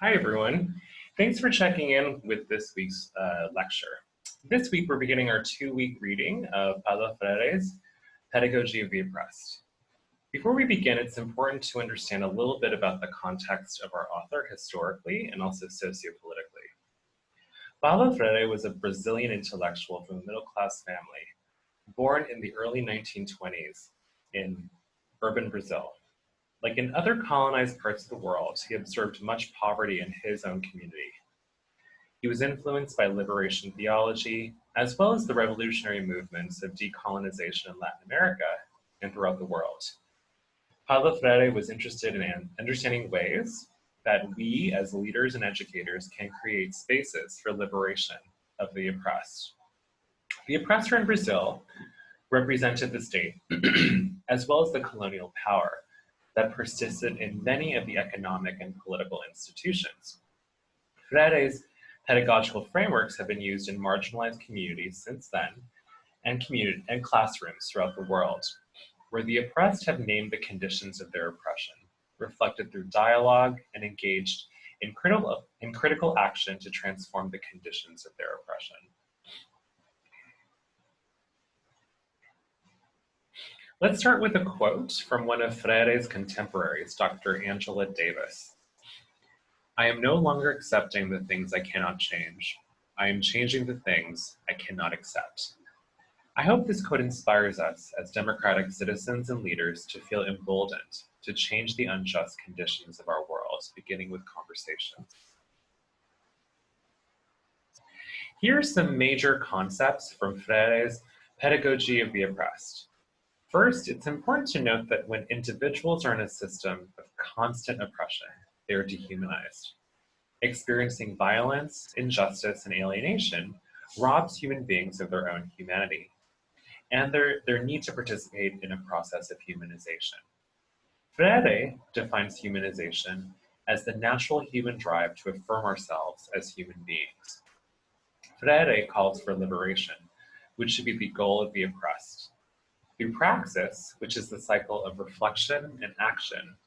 Hi, everyone. Thanks for checking in with this week's lecture. This week, we're beginning our 2-week reading of Paulo Freire's Pedagogy of the Oppressed. Before we begin, it's important to understand a little bit about the context of our author historically and also sociopolitically. Paulo Freire was a Brazilian intellectual from a middle-class family, born in the early 1920s in urban Brazil. Like in other colonized parts of the world, he observed much poverty in his own community. He was influenced by liberation theology, as well as the revolutionary movements of decolonization in Latin America and throughout the world. Paulo Freire was interested in understanding ways that we as leaders and educators can create spaces for liberation of the oppressed. The oppressor in Brazil represented the state, as well as the colonial power that persisted in many of the economic and political institutions. Freire's pedagogical frameworks have been used in marginalized communities since then, and classrooms throughout the world, where the oppressed have named the conditions of their oppression, reflected through dialogue, and engaged in critical action to transform the conditions of their oppression. Let's start with a quote from one of Freire's contemporaries, Dr. Angela Davis. "I am no longer accepting the things I cannot change. I am changing the things I cannot accept." I hope this quote inspires us as democratic citizens and leaders to feel emboldened to change the unjust conditions of our world, beginning with conversations. Here are some major concepts from Freire's Pedagogy of the Oppressed. First, it's important to note that when individuals are in a system of constant oppression, they are dehumanized. Experiencing violence, injustice, and alienation robs human beings of their own humanity and their need to participate in a process of humanization. Freire defines humanization as the natural human drive to affirm ourselves as human beings. Freire calls for liberation, which should be the goal of the oppressed. Through praxis, which is the cycle of reflection and action,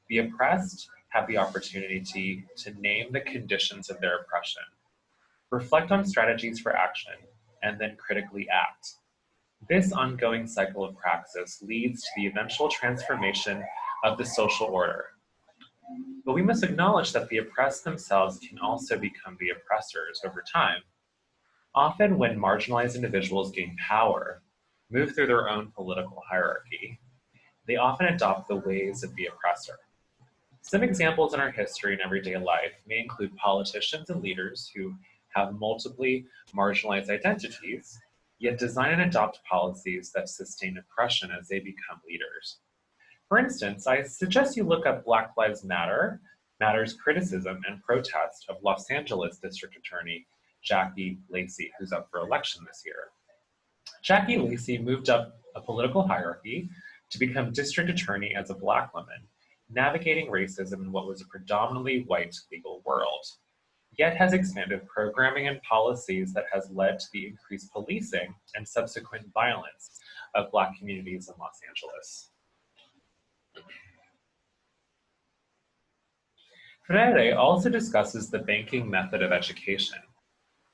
the oppressed have the opportunity to name the conditions of their oppression, reflect on strategies for action, and then critically act. This ongoing cycle of praxis leads to the eventual transformation of the social order. But we must acknowledge that the oppressed themselves can also become the oppressors over time. Often when marginalized individuals gain power, move through their own political hierarchy, they often adopt the ways of the oppressor. Some examples in our history and everyday life may include politicians and leaders who have multiply marginalized identities, yet design and adopt policies that sustain oppression as they become leaders. For instance, I suggest you look up Black Lives Matter's criticism and protest of Los Angeles District Attorney Jackie Lacey, who's up for election this year. Jackie Lacey moved up a political hierarchy to become district attorney as a Black woman, navigating racism in what was a predominantly white legal world, yet has expanded programming and policies that has led to the increased policing and subsequent violence of Black communities in Los Angeles. Freire also discusses the banking method of education.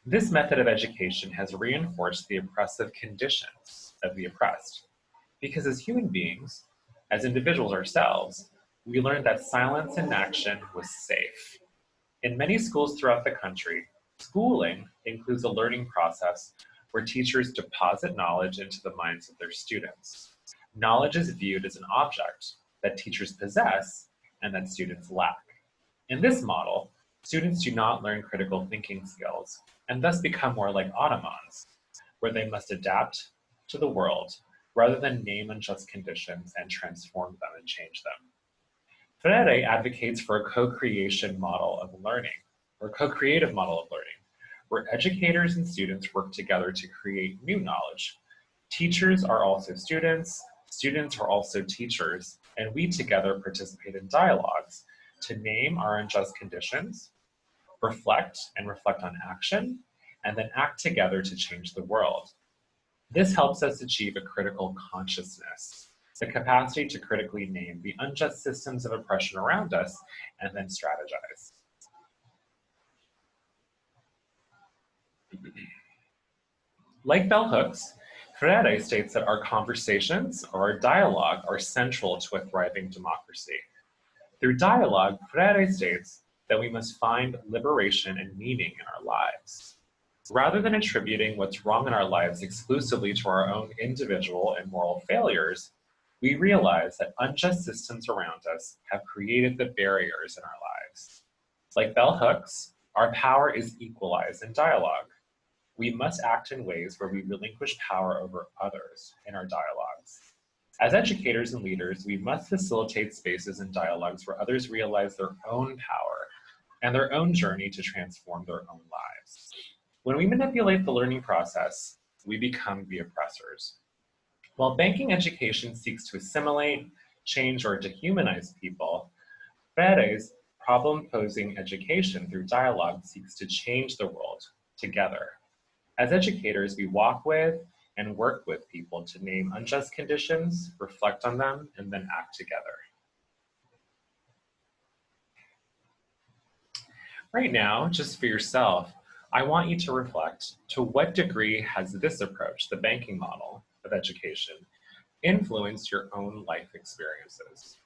This method of education has reinforced the oppressive conditions of the oppressed, because as human beings, as individuals ourselves, we learned that silence in action was safe. In many schools throughout the country, schooling includes a learning process where teachers deposit knowledge into the minds of their students. Knowledge is viewed as an object that teachers possess and that students lack. In this model, students do not learn critical thinking skills and thus become more like automatons, where they must adapt to the world rather than name unjust conditions and transform them and change them. Freire advocates for a co-creation model of learning, or co-creative model of learning, where educators and students work together to create new knowledge. Teachers are also students are also teachers, and we together participate in dialogues to name our unjust conditions, reflect on action, and then act together to change the world. This helps us achieve a critical consciousness, the capacity to critically name the unjust systems of oppression around us and then strategize. Like bell hooks, Freire states that our conversations or our dialogue are central to a thriving democracy. Through dialogue, Freire states that we must find liberation and meaning in our lives. Rather than attributing what's wrong in our lives exclusively to our own individual and moral failures, we realize that unjust systems around us have created the barriers in our lives. Like bell hooks, our power is equalized in dialogue. We must act in ways where we relinquish power over others in our dialogues. As educators and leaders, we must facilitate spaces and dialogues where others realize their own power and their own journey to transform their own lives. When we manipulate the learning process, we become the oppressors. While banking education seeks to assimilate, change, or dehumanize people, Freire's problem-posing education through dialogue seeks to change the world together. As educators, we walk with and work with people to name unjust conditions, reflect on them, and then act together. Right now, just for yourself, I want you to reflect, to what degree has this approach, the banking model of education, influenced your own life experiences?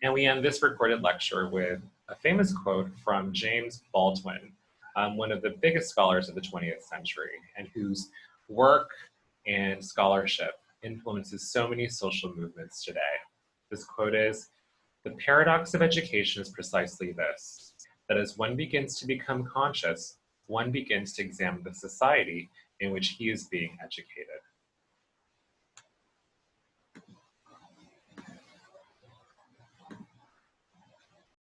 And we end this recorded lecture with a famous quote from James Baldwin, one of the biggest scholars of the 20th century, and whose work and scholarship influences so many social movements today. This quote is, "The paradox of education is precisely this, that as one begins to become conscious, one begins to examine the society in which he is being educated."